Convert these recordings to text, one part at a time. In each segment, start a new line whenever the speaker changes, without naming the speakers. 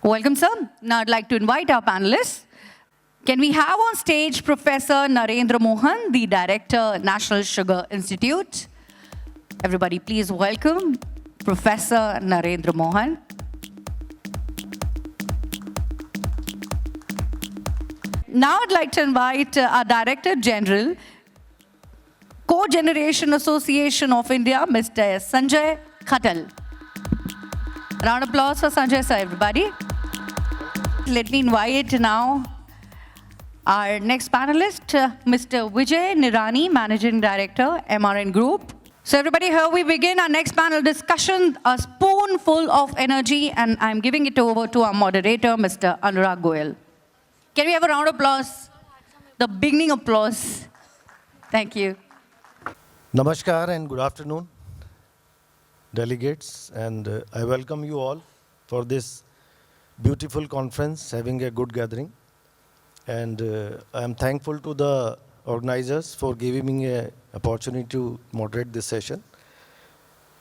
Welcome, sir. Now I'd like to invite our panelists. Can we have on stage Professor Narendra Mohan, the Director, National Sugar Institute? Everybody, please welcome Professor Narendra Mohan. Now I'd like to invite our Director General, Cogeneration Association of India, Mr. Sanjay Khatal. Round of applause for Sanjay, sir, everybody. Let me invite now our next panelist, Mr. Vijay, Nirani, Managing Director, MRN Group. So everybody, here we begin our next panel discussion, a spoonful of energy, and I'm giving it over to our moderator, Mr. Anurag Goyal. Can we have a round of applause? The beginning applause. Thank you.
Namaskar and good afternoon, delegates, and I welcome you all for this beautiful conference, having a good gathering. And I am thankful to the organizers for giving me an opportunity to moderate this session.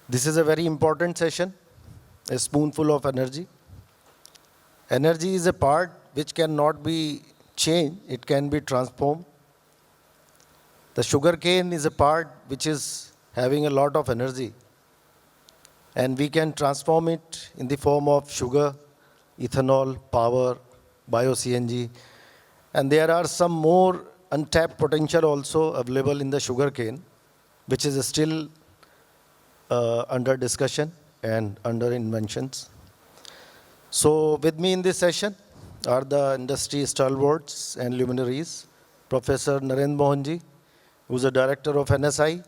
This is a very important session, a spoonful of energy. Energy is a part which cannot be changed, it can be transformed. The sugar cane is a part which is having a lot of energy, and we can transform it in the form of sugar, ethanol, power, bio-CNG, and there are some more untapped potential also available in the sugar cane, which is still under discussion and under inventions. So with me in this session are the industry stalwarts and luminaries, Professor Narendra Mohan, who is the director of NSI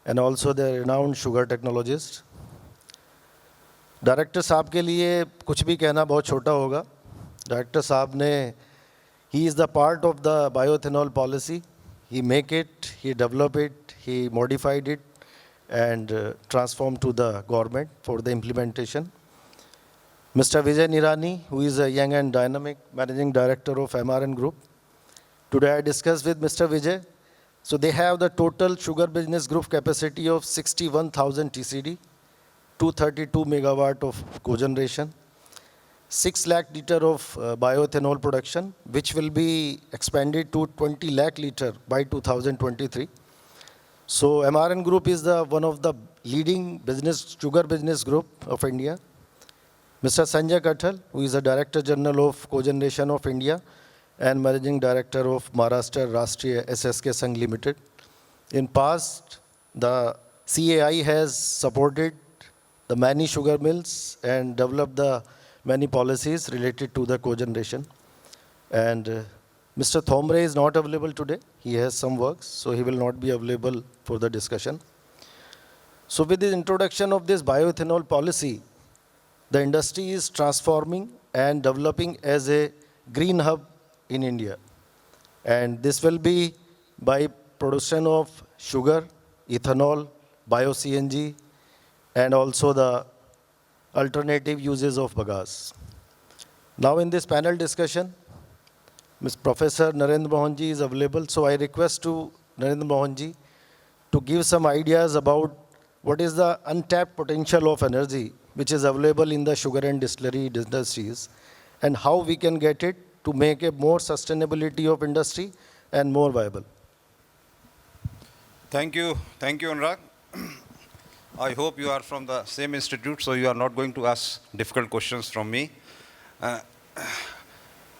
and also the renowned sugar technologist. Director साहब के लिए कुछ भी कहना बहुत छोटा होगा. Director साहब ने he is the part of the bioethanol policy. He make it, he develop it, he modified it and transformed to the government for the implementation. Mr. Vijay Nirani, who is a young and dynamic managing director of MRN Group. Today I discussed with Mr. Vijay. So they have the total sugar business group capacity of 61,000 TCD, 232 megawatt of cogeneration, 6 lakh liter of bioethanol production, which will be expanded to 20 lakh liter by 2023. So MRN Group is one of the leading sugar business group of India. Mr. Sanjay Khatal, who is the Director General of Cogeneration of India and Managing Director of Maharashtra Rashtriya SSK Sangh Limited. In past, the CAI has supported the many sugar mills and developed the many policies related to the cogeneration. And Mr. Thomre is not available today. He has some works, so he will not be available for the discussion. So with the introduction of this bioethanol policy, the industry is transforming and developing as a green hub in India. And this will be by production of sugar, ethanol, bio-CNG, and also the alternative uses of bagasse. Now in this panel discussion, Professor Narendra Mohan is available. So I request to Narendra Mohan to give some ideas about what is the untapped potential of energy which is available in the sugar and distillery industries and how we can get it to make a more sustainability of industry and more viable.
Thank you, Anurag. I hope you are from the same institute, so you are not going to ask difficult questions from me.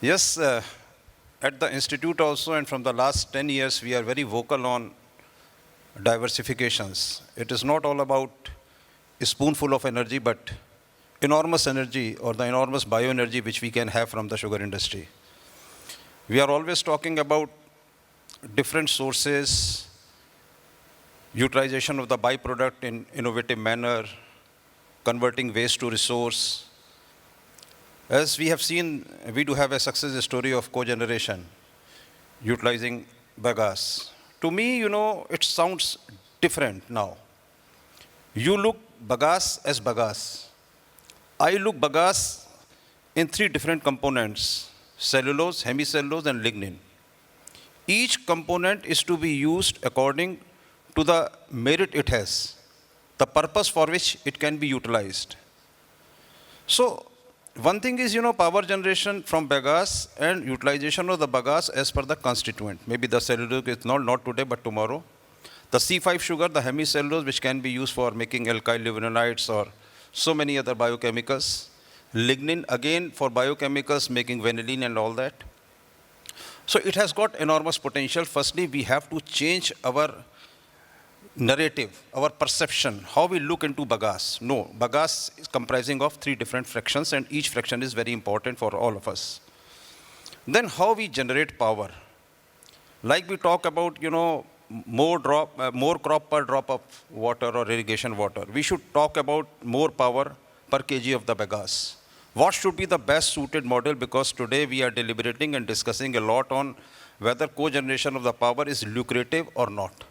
Yes, at the institute also, and from the last 10 years, we are very vocal on diversifications. It is not all about a spoonful of energy, but enormous energy or the enormous bioenergy which we can have from the sugar industry. We are always talking about different sources, utilization of the byproduct in innovative manner, converting waste to resource. As we have seen, we do have a success story of cogeneration, utilizing bagasse. To me, it sounds different now. You look bagasse as bagasse. I look bagasse in 3 different components: cellulose, hemicellulose, and lignin. Each component is to be used according to the merit it has, the purpose for which it can be utilized. So one thing is, power generation from bagasse and utilization of the bagasse as per the constituent. Maybe the cellulose is not today, but tomorrow. The C5 sugar, the hemicellulose, which can be used for making alkyl lignonides or so many other biochemicals. Lignin, again, for biochemicals, making vanillin and all that. So it has got enormous potential. Firstly, we have to change our narrative, our perception, how we look into bagasse. No, bagasse is comprising of 3 different fractions, and each fraction is very important for all of us. Then how we generate power. Like we talk about, more crop per drop of water or irrigation water. We should talk about more power per kg of the bagasse. What should be the best suited model? Because today we are deliberating and discussing a lot on whether cogeneration of the power is lucrative or not.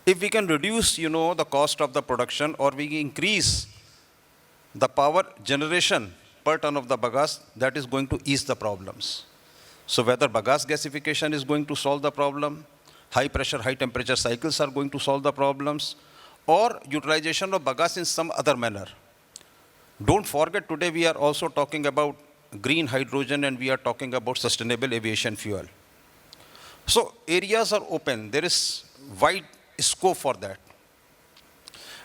If we can reduce, the cost of the production, or we increase the power generation per ton of the bagasse, that is going to ease the problems. So whether bagasse gasification is going to solve the problem, high pressure, high temperature cycles are going to solve the problems, or utilization of bagasse in some other manner. Don't forget, today we are also talking about green hydrogen, and we are talking about sustainable aviation fuel. So areas are open. There is wide scope for that.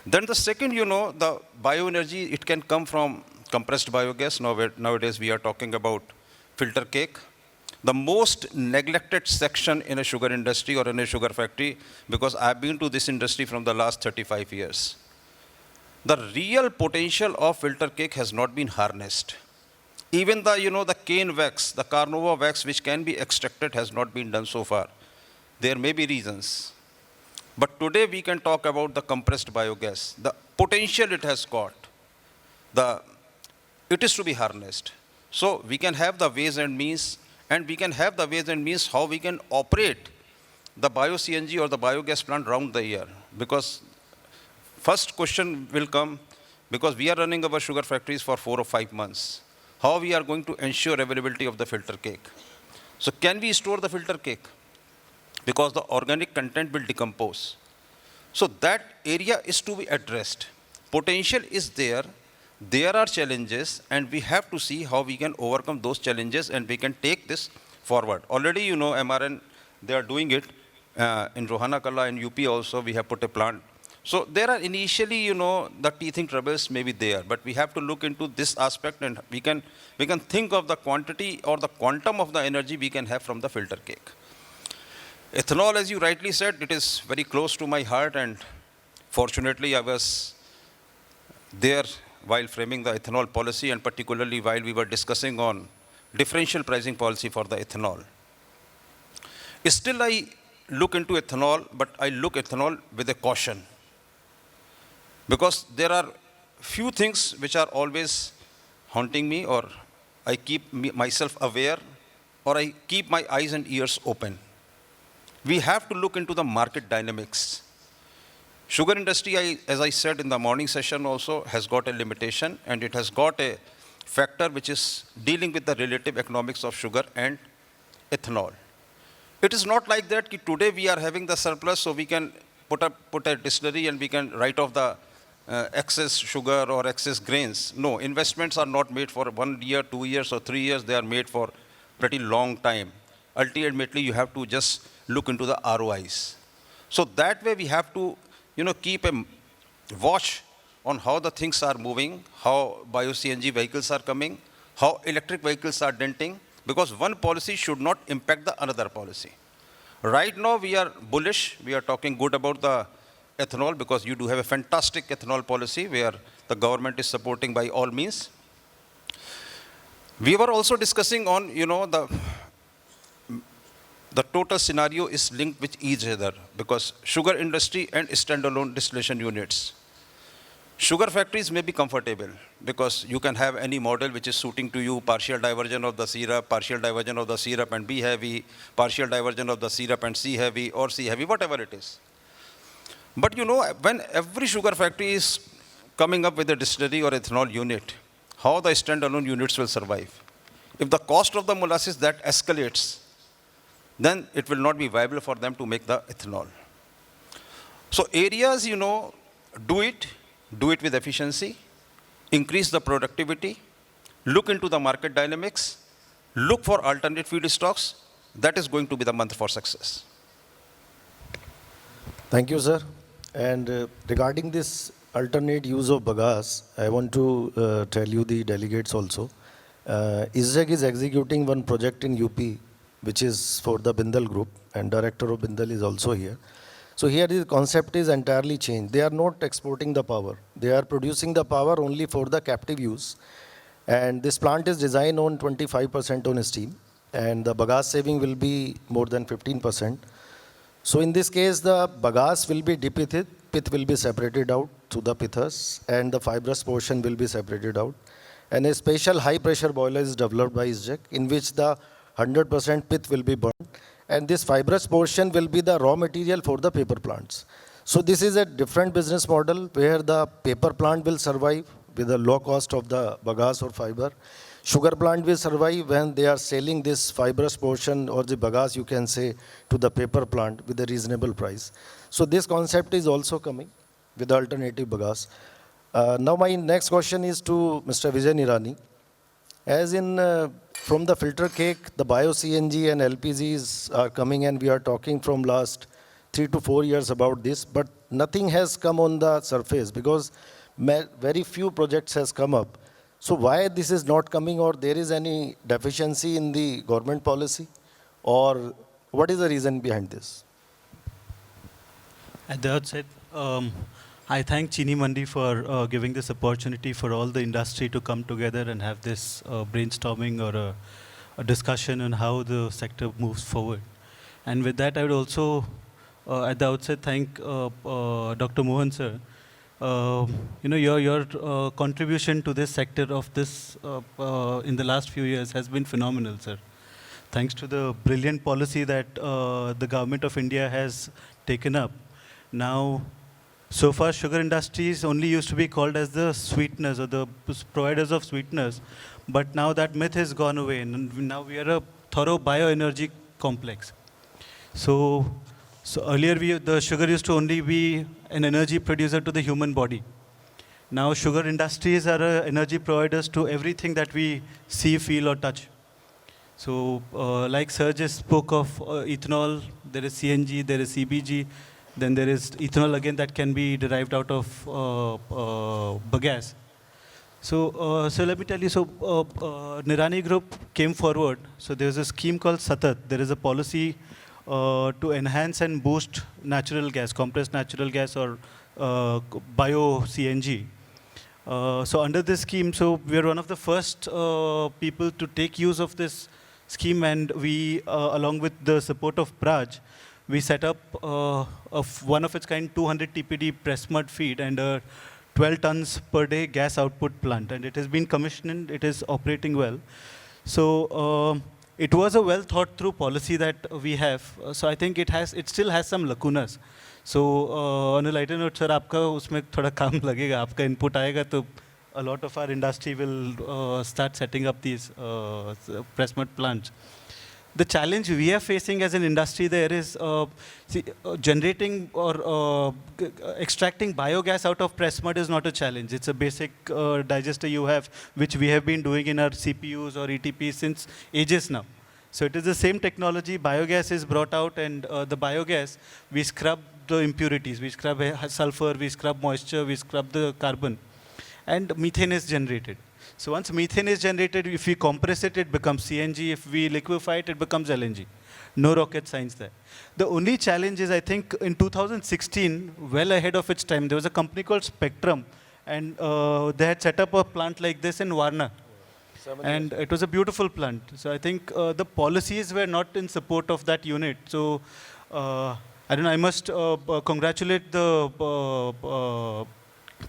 Then the second, the bioenergy, it can come from compressed biogas. Nowadays we are talking about filter cake. The most neglected section in a sugar industry or in a sugar factory, because I've been to this industry from the last 35 years. The real potential of filter cake has not been harnessed. Even the, the cane wax, the carnauba wax, which can be extracted, has not been done so far. There may be reasons. But today we can talk about the compressed biogas, the potential it has got. It is to be harnessed. So we can have the ways and means, and we can have the ways and means how we can operate the bio-CNG or the biogas plant round the year. Because first question will come, because we are running our sugar factories for 4 or 5 months. How we are going to ensure availability of the filter cake? So can we store the filter cake? Because the organic content will decompose. So that area is to be addressed. Potential is there. There are challenges, and we have to see how we can overcome those challenges, and we can take this forward. Already, MRN, they are doing it. In Rohana Kala and UP also, we have put a plant. So there are initially, the teething troubles may be there, but we have to look into this aspect, and we can think of the quantity or the quantum of the energy we can have from the filter cake. Ethanol, as you rightly said, it is very close to my heart, and fortunately I was there while framing the ethanol policy, and particularly while we were discussing on differential pricing policy for the ethanol. Still I look into ethanol, but I look ethanol with a caution. Because there are few things which are always haunting me, or I keep myself aware, or I keep my eyes and ears open. We have to look into the market dynamics. Sugar industry, as I said in the morning session also, has got a limitation, and it has got a factor which is dealing with the relative economics of sugar and ethanol. It is not like that today we are having the surplus, so we can put a distillery and we can write off the excess sugar or excess grains. No, investments are not made for 1 year, 2 years, or 3 years. They are made for pretty long time. Ultimately, you have to just look into the ROIs. So that way we have to, keep a watch on how the things are moving, how bio-CNG vehicles are coming, how electric vehicles are denting, because one policy should not impact the another policy. Right now we are bullish. We are talking good about the ethanol, because you do have a fantastic ethanol policy where the government is supporting by all means. We were also discussing on, the total scenario is linked with each other, because sugar industry and standalone distillation units. Sugar factories may be comfortable because you can have any model which is suiting to you, partial diversion of the syrup, partial diversion of the syrup and B heavy, partial diversion of the syrup and C heavy or C heavy, whatever it is. But when every sugar factory is coming up with a distillery or ethanol unit, how the standalone units will survive? If the cost of the molasses that escalates, then it will not be viable for them to make the ethanol. So areas, do it with efficiency, increase the productivity, look into the market dynamics, look for alternate feedstocks. That is going to be the mantra for success.
Thank you, sir. And regarding this alternate use of bagasse, I want to tell you the delegates also. ISGEC is executing one project in UP, which is for the Bindal Group, and director of Bindal is also here. So here the concept is entirely changed. They are not exporting the power. They are producing the power only for the captive use. And this plant is designed on 25% on steam, and the bagasse saving will be more than 15%. So in this case, the bagasse will be depithed, pith will be separated out to the pithas, and the fibrous portion will be separated out. And a special high pressure boiler is developed by ISGEC, in which the 100% pith will be burned, and this fibrous portion will be the raw material for the paper plants. So this is a different business model where the paper plant will survive with a low cost of the bagasse or fiber. Sugar plant will survive when they are selling this fibrous portion or the bagasse, you can say, to the paper plant with a reasonable price. So this concept is also coming with the alternative bagasse. Now my next question is to Mr. Vijay Nirani. As in, from the filter cake, the bio-CNG and LPGs are coming, and we are talking from last 3 to 4 years about this, but nothing has come on the surface because very few projects has come up. So why this is not coming, or there is any deficiency in the government policy, or what is the reason behind this?
At the outset, I thank ChiniMandi for giving this opportunity for all the industry to come together and have this brainstorming or a discussion on how the sector moves forward. And with that, I would also, at the outset, thank Dr. Mohan, sir. Your contribution to this sector of this in the last few years has been phenomenal, sir. Thanks to the brilliant policy that the government of India has taken up. Now, so far, sugar industries only used to be called as the sweeteners or the providers of sweeteners, but now that myth has gone away, and now we are a thorough bioenergy complex. So earlier, the sugar used to only be an energy producer to the human body. Now, sugar industries are energy providers to everything that we see, feel, or touch. So, like Sir just spoke of ethanol, there is CNG, there is CBG, then there is ethanol again that can be derived out of bagasse. So let me tell you, Nirani Group came forward. So there's a scheme called Satat. There is a policy to enhance and boost natural gas, compressed natural gas or bio-CNG. So under this scheme, so we are one of the first people to take use of this scheme, and we, along with the support of Praj, we set up one of its kind 200 TPD press mud feed and a 12 tons per day gas output plant. And it has been commissioned, it is operating well. So it was a well thought through policy that we have. So I think it still has some lacunas. So on a lighter note, sir, आपका उसमें थोड़ा काम लगेगा, आपका input आएगा तो a lot of our industry will start setting up these press mud plants. The challenge we are facing as an industry there is generating or extracting biogas out of press mud is not a challenge. It's a basic digester you have, which we have been doing in our CPUs or ETPs since ages now. So it is the same technology. Biogas is brought out, and the biogas, we scrub the impurities. We scrub sulfur, we scrub moisture, we scrub the carbon, and methane is generated. So once methane is generated, if we compress it, it becomes CNG. If we liquefy it, it becomes LNG. No rocket science there. The only challenge is, I think, in 2016, well ahead of its time, there was a company called Spectrum, and they had set up a plant like this in Varna. And it was a beautiful plant. So I think the policies were not in support of that unit. So I don't know, I must congratulate the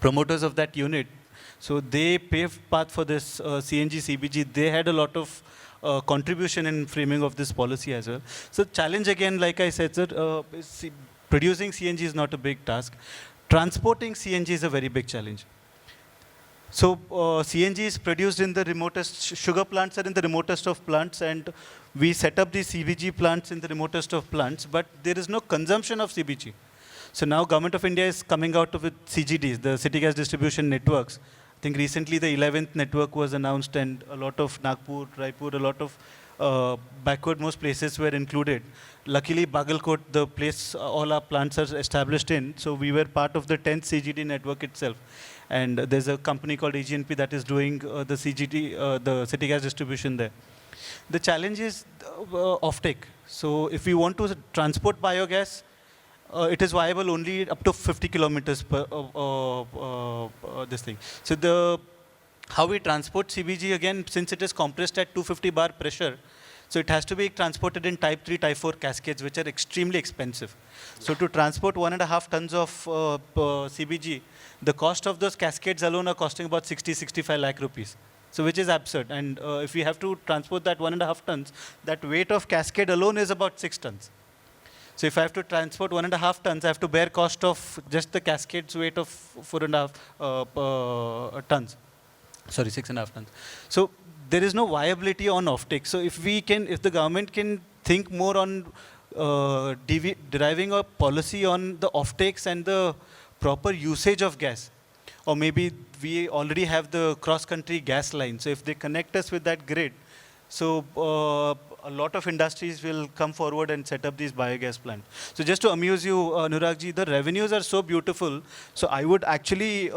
promoters of that unit. So they paved path for this CNG, CBG. They had a lot of contribution in framing of this policy as well. So challenge again, like I said, sir, producing CNG is not a big task. Transporting CNG is a very big challenge. So CNG is produced in the remotest, sugar plants are in the remotest of plants, and we set up these CBG plants in the remotest of plants, but there is no consumption of CBG. So now Government of India is coming out with CGDs, the City Gas Distribution Networks. I think recently the 11th network was announced, and a lot of Nagpur, Raipur, a lot of backwardmost places were included. Luckily, Bagalkot, the place all our plants are established in, so we were part of the 10th CGD network itself. And there's a company called AGNP that is doing the CGD, the city gas distribution there. The challenge is offtake. So if we want to transport biogas, it is viable only up to 50 kilometers per this thing. So how we transport CBG, again, since it is compressed at 250 bar pressure, so it has to be transported in type 3, type 4 cascades, which are extremely expensive. So to transport 1.5 tons of CBG, the cost of those cascades alone are costing about 60-65 lakh rupees. So which is absurd. And if we have to transport that 1.5 tons, that weight of cascade alone is about 6 tons. So if I have to transport 1.5 tons, I have to bear cost of just the cascade's weight of 4.5 tons. Sorry, 6.5 tons. So there is no viability on offtake. So if the government can think more on deriving a policy on the offtakes and the proper usage of gas, or maybe we already have the cross-country gas line. So if they connect us with that grid, so a lot of industries will come forward and set up these biogas plants. So just to amuse you, Anurag ji, the revenues are so beautiful. So I would actually,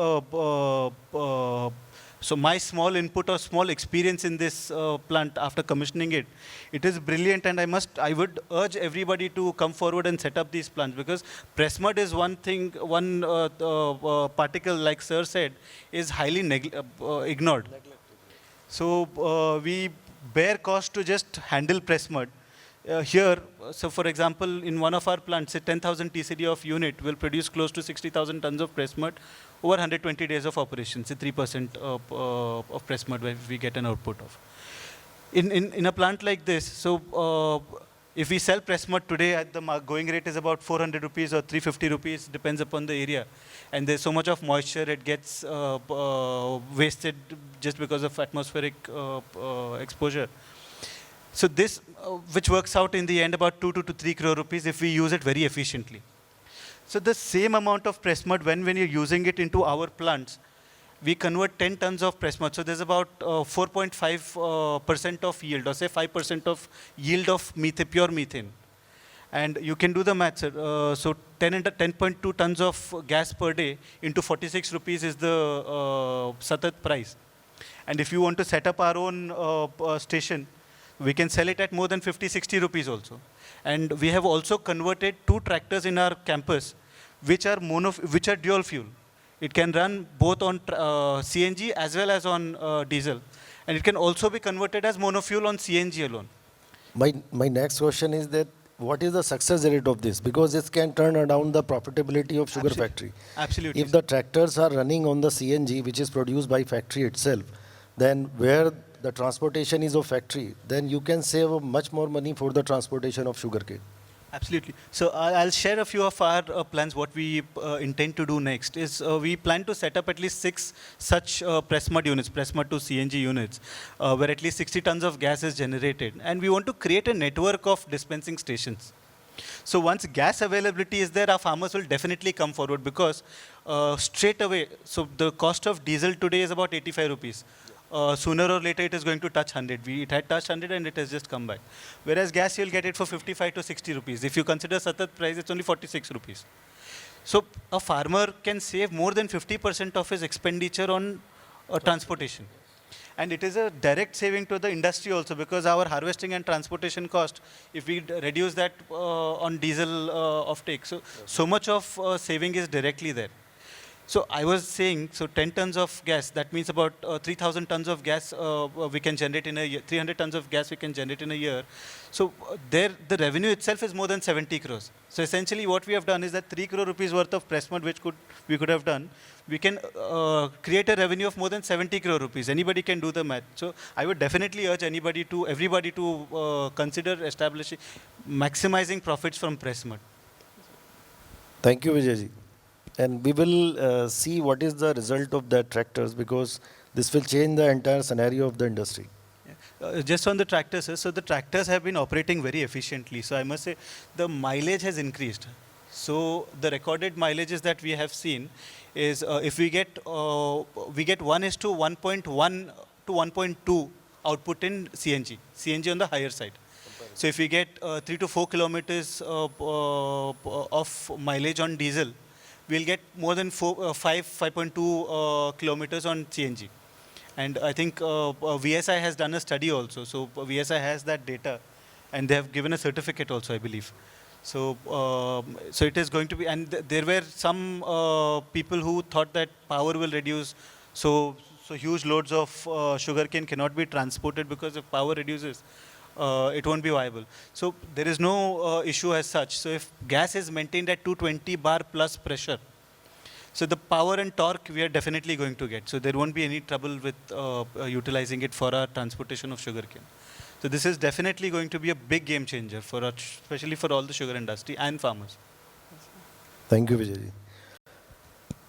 so my small input or small experience in this plant after commissioning it, it is brilliant, and I would urge everybody to come forward and set up these plants, because press mud is one thing, one particle, like sir said, is highly ignored. So we bear cost to just handle press mud. Here, so for example, in one of our plants, say 10,000 TCD of unit will produce close to 60,000 tons of press mud over 120 days of operation, say 3% of press mud where we get an output of. In a plant like this, so if we sell press mud today at the going rate is about 400 rupees or 350 rupees, depends upon the area. And there's so much of moisture, it gets wasted just because of atmospheric exposure. So this, which works out in the end about 2 to 3 crore rupees if we use it very efficiently. So the same amount of press mud, when you're using it into our plants, we convert 10 tons of press mud. So there's about 4.5% of yield, or say 5% of yield of pure methane. And you can do the math, sir. So 10.2 tons of gas per day into 46 rupees is the Satat price. And if you want to set up our own station, we can sell it at more than 50-60 rupees also. And we have also converted 2 tractors in our campus, which are dual fuel. It can run both on CNG as well as on diesel. And it can also be converted as monofuel on CNG alone.
My next question is that what is the success rate of this? Because this can turn around the profitability of sugar factory.
Absolutely.
If the tractors are running on the CNG, which is produced by factory itself, then where the transportation is of factory, then you can save much more money for the transportation of sugarcane.
Absolutely. So I'll share a few of our plans. What we intend to do next is we plan to set up at least 6 such press mud units, press mud to CNG units, where at least 60 tons of gas is generated. And we want to create a network of dispensing stations. So once gas availability is there, our farmers will definitely come forward, because straight away, so the cost of diesel today is about 85 rupees. Sooner or later it is going to touch 100. It had touched 100 and it has just come back. Whereas gas, you'll get it for 55 to 60 rupees. If you consider Satat price, it's only 46 rupees. So a farmer can save more than 50% of his expenditure on transportation. And it is a direct saving to the industry also, because our harvesting and transportation cost, if we reduce that on diesel offtake, so much of saving is directly there. So I was saying, so 10 tons of gas, that means about 3,000 tons of gas we can generate in a year, 300 tons of gas we can generate in a year. So there, the revenue itself is more than 70 crores. So essentially what we have done is that 3 crore rupees worth of press mud, which we could have done, we can create a revenue of more than 70 crore rupees. Anybody can do the math. So I would definitely urge everybody to consider establishing, maximizing profits from press mud.
Thank you, Vijay ji. And we will see what is the result of the tractors, because this will change the entire scenario of the industry.
Just on the tractors, so the tractors have been operating very efficiently. So I must say the mileage has increased. So the recorded mileages that we have seen is if we get 1:1.1 to 1.2 output in CNG on the higher side. So if we get 3 to 4 kilometers of mileage on diesel, we'll get more than 5.2 kilometers on CNG. And I think VSI has done a study also. So VSI has that data, and they have given a certificate also, I believe. So, so it is going to be, and there were some people who thought that power will reduce, so huge loads of sugarcane cannot be transported because if power reduces, it won't be viable. So there is no issue as such. So if gas is maintained at 220 bar plus pressure, so the power and torque we are definitely going to get. So there won't be any trouble with utilizing it for our transportation of sugarcane. So this is definitely going to be a big game changer for us, especially for all the sugar industry and farmers.
Thank you, Vijay.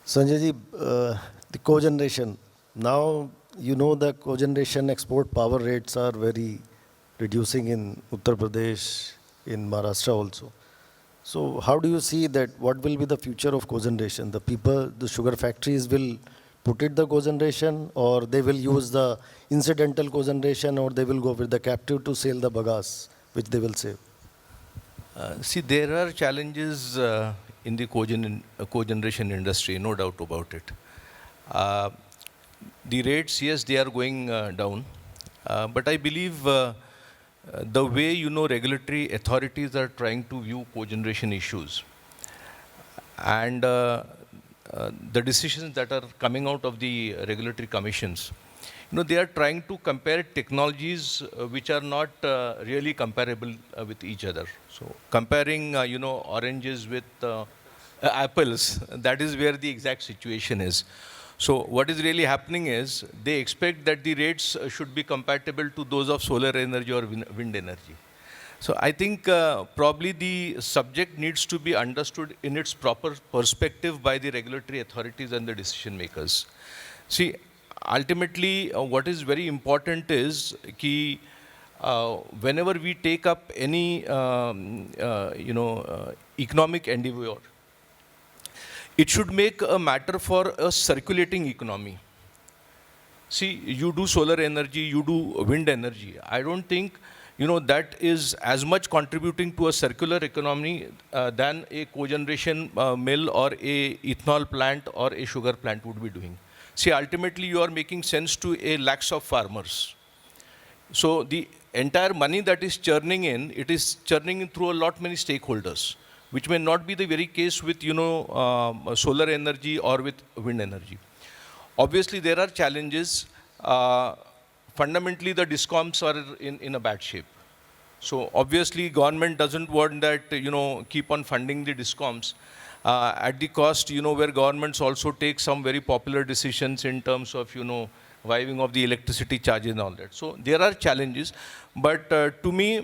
Sanjay ji, the cogeneration. Now, you know the cogeneration export power rates are very reducing in Uttar Pradesh, in Maharashtra also. So how do you see that, what will be the future of cogeneration? The people, the sugar factories will put it the cogeneration, or they will use the incidental cogeneration, or they will go with the captive to sell the bagasse, which they will save?
See, there are challenges in the cogeneration industry, no doubt about it. The rates, yes, they are going down. But I believe the way, regulatory authorities are trying to view cogeneration issues and the decisions that are coming out of the regulatory commissions, they are trying to compare technologies which are not really comparable with each other. So comparing, oranges with apples, that is where the exact situation is. So what is really happening is they expect that the rates should be compatible to those of solar energy or wind energy. So I think probably the subject needs to be understood in its proper perspective by the regulatory authorities and the decision makers. See, ultimately what is very important is that whenever we take up any economic endeavor, it should make a matter for a circulating economy. See, you do solar energy, you do wind energy. I don't think that is as much contributing to a circular economy than a cogeneration mill or a ethanol plant or a sugar plant would be doing. See, ultimately you are making sense to a lakhs of farmers. So the entire money that is churning in, it is churning in through a lot many stakeholders, which may not be the very case with solar energy or with wind energy. Obviously, there are challenges. Fundamentally, the DISCOMs are in a bad shape. So obviously, government doesn't want that, keep on funding the DISCOMs at the cost, where governments also take some very popular decisions in terms of, waiving of the electricity charges and all that. So there are challenges. But to me,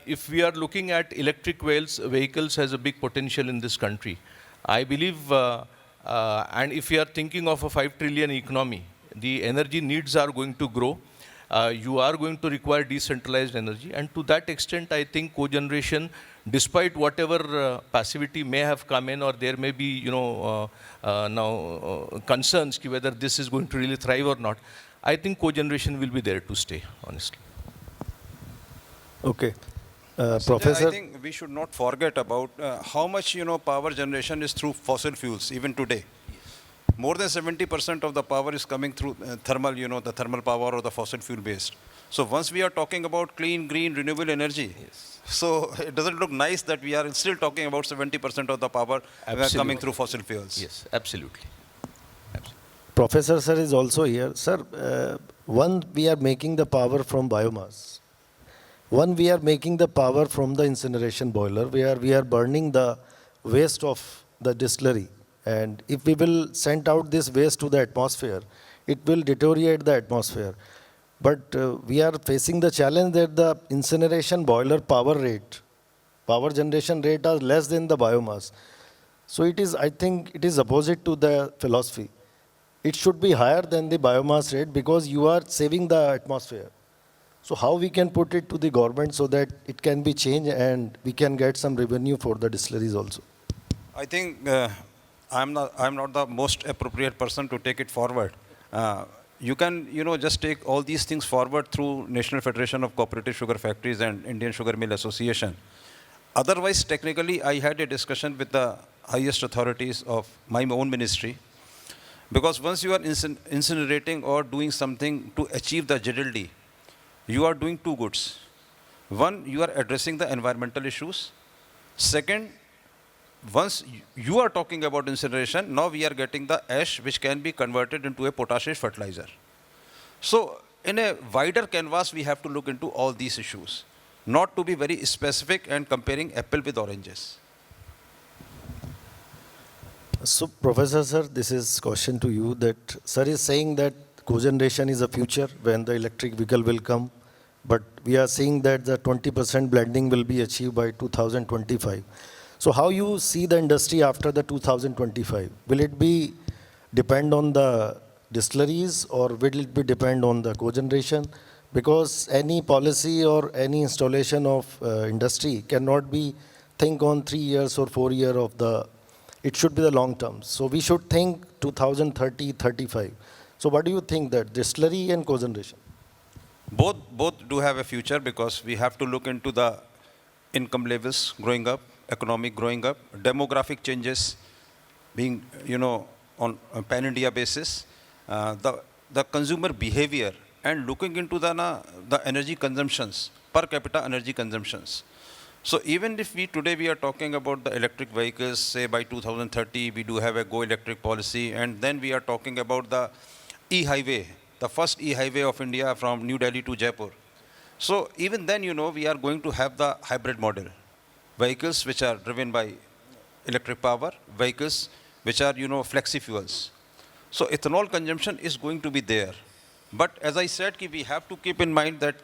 if we are looking at electric vehicles has a big potential in this country. I believe, and if we are thinking of a 5 trillion economy, the energy needs are going to grow. You are going to require decentralized energy. And to that extent, I think cogeneration, despite whatever passivity may have come in, or there may be, now concerns whether this is going to really thrive or not, I think cogeneration will be there to stay, honestly.
Okay.
Sanjay,
Professor?
I think we should not forget about how much, power generation is through fossil fuels, even today. More than 70% of the power is coming through thermal, the thermal power or the fossil fuel based. So once we are talking about clean, green, renewable energy, yes. So it doesn't look nice that we are still talking about 70% of the power coming through fossil fuels.
Yes, absolutely.
Professor sir is also here. Sir, one, we are making the power from biomass. One, we are making the power from the incineration boiler, where we are burning the waste of the distillery. And if we will send out this waste to the atmosphere, it will deteriorate the atmosphere. But we are facing the challenge that the incineration boiler power generation rate are less than the biomass. So it is, I think, it is opposite to the philosophy. It should be higher than the biomass rate because you are saving the atmosphere. So how we can put it to the government so that it can be changed and we can get some revenue for the distilleries also?
I think I'm not the most appropriate person to take it forward. You can, just take all these things forward through National Federation of Cooperative Sugar Factories and Indian Sugar Mill Association. Otherwise, technically, I had a discussion with the highest authorities of my own ministry, because once you are incinerating or doing something to achieve the GDLD, you are doing two goods. One, you are addressing the environmental issues. Second, once you are talking about incineration, now we are getting the ash which can be converted into a potassium fertilizer. So in a wider canvas, we have to look into all these issues, not to be very specific and comparing apple with oranges.
So, Professor Sir, this is question to you that Sir is saying that cogeneration is a future when the electric vehicle will come, but we are seeing that the 20% blending will be achieved by 2025. So how you see the industry after the 2025? Will it be depend on the distilleries or will it be depend on the cogeneration? Because any policy or any installation of industry cannot be think on 3 years or 4 years of the, it should be the long term. So we should think 2030, 35. So what do you think that distillery and cogeneration?
Both do have a future, because we have to look into the income levels growing up, economic growing up, demographic changes being, on a pan-India basis, the consumer behavior, and looking into the energy consumptions, per capita energy consumptions. So even if today we are talking about the electric vehicles, say by 2030, we do have a go electric policy, and then we are talking about the e-highway, the first e-highway of India from New Delhi to Jaipur. So even then, we are going to have the hybrid model. Vehicles which are driven by electric power, vehicles which are, flexi fuels. So ethanol consumption is going to be there. But as I said, we have to keep in mind that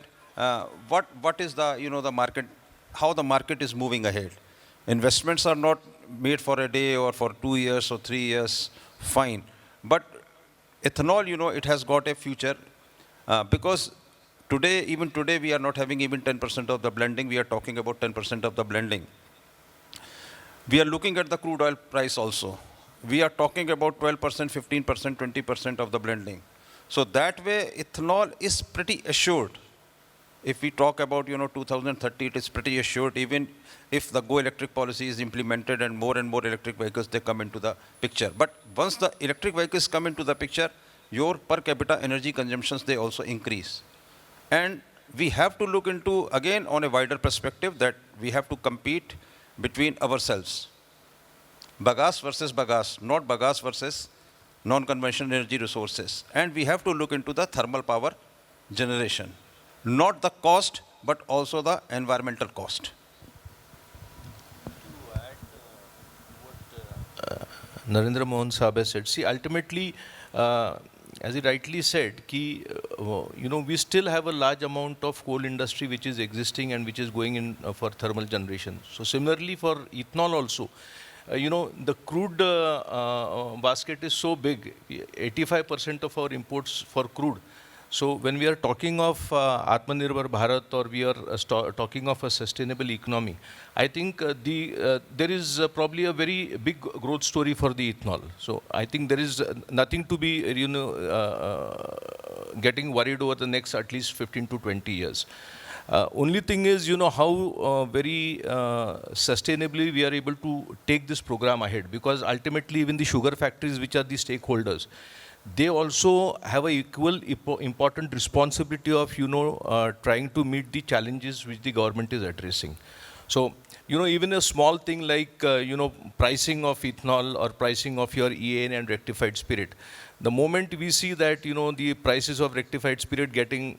what is the, the market, how the market is moving ahead. Investments are not made for a day or for 2 years or 3 years, fine. But ethanol, it has got a future, because even today, we are not having even 10% of the blending. We are talking about 10% of the blending. We are looking at the crude oil price also. We are talking about 12%, 15%, 20% of the blending. So that way, ethanol is pretty assured. If we talk about, 2030, it is pretty assured, even if the Go Electric policy is implemented and more electric vehicles, they come into the picture. But once the electric vehicles come into the picture, your per capita energy consumptions, they also increase. And we have to look into, again, on a wider perspective, that we have to compete between ourselves. Bagasse versus bagasse, not bagasse versus non-conventional energy resources. And we have to look into the thermal power generation. Not the cost, but also the environmental cost.
To add what Narendra Mohan Saab has said, see, ultimately, as he rightly said, we still have a large amount of coal industry which is existing and which is going in for thermal generation. So similarly for ethanol also, the crude basket is so big, 85% of our imports for crude. So when we are talking of Atmanirbhar Bharat, or we are talking of a sustainable economy, I think there is probably a very big growth story for the ethanol. So I think there is nothing to be getting worried over the next at least 15 to 20 years. Only thing is, how very sustainably we are able to take this program ahead, because ultimately even the sugar factories, which are the stakeholders, they also have an equal important responsibility of, trying to meet the challenges which the government is addressing. So, even a small thing like, pricing of ethanol or pricing of your EAN and rectified spirit, the moment we see that, the prices of rectified spirit getting,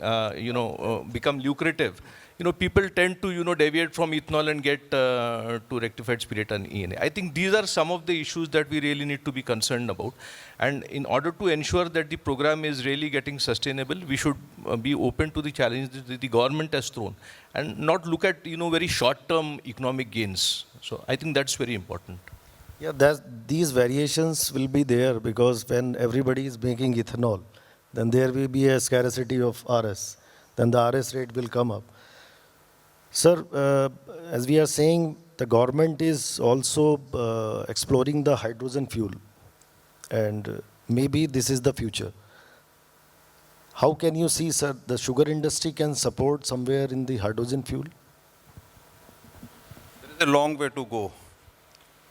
become lucrative, people tend to, deviate from ethanol and get to rectified spirit and ENA. I think these are some of the issues that we really need to be concerned about. And in order to ensure that the program is really getting sustainable, we should be open to the challenges that the government has thrown and not look at, very short-term economic gains. So I think that's very important.
Yeah, these variations will be there, because when everybody is making ethanol, then there will be a scarcity of RS. Then the RS rate will come up. Sir, as we are saying, the government is also exploring the hydrogen fuel, and maybe this is the future. How can you see, sir, the sugar industry can support somewhere in the hydrogen fuel?
There is a long way to go.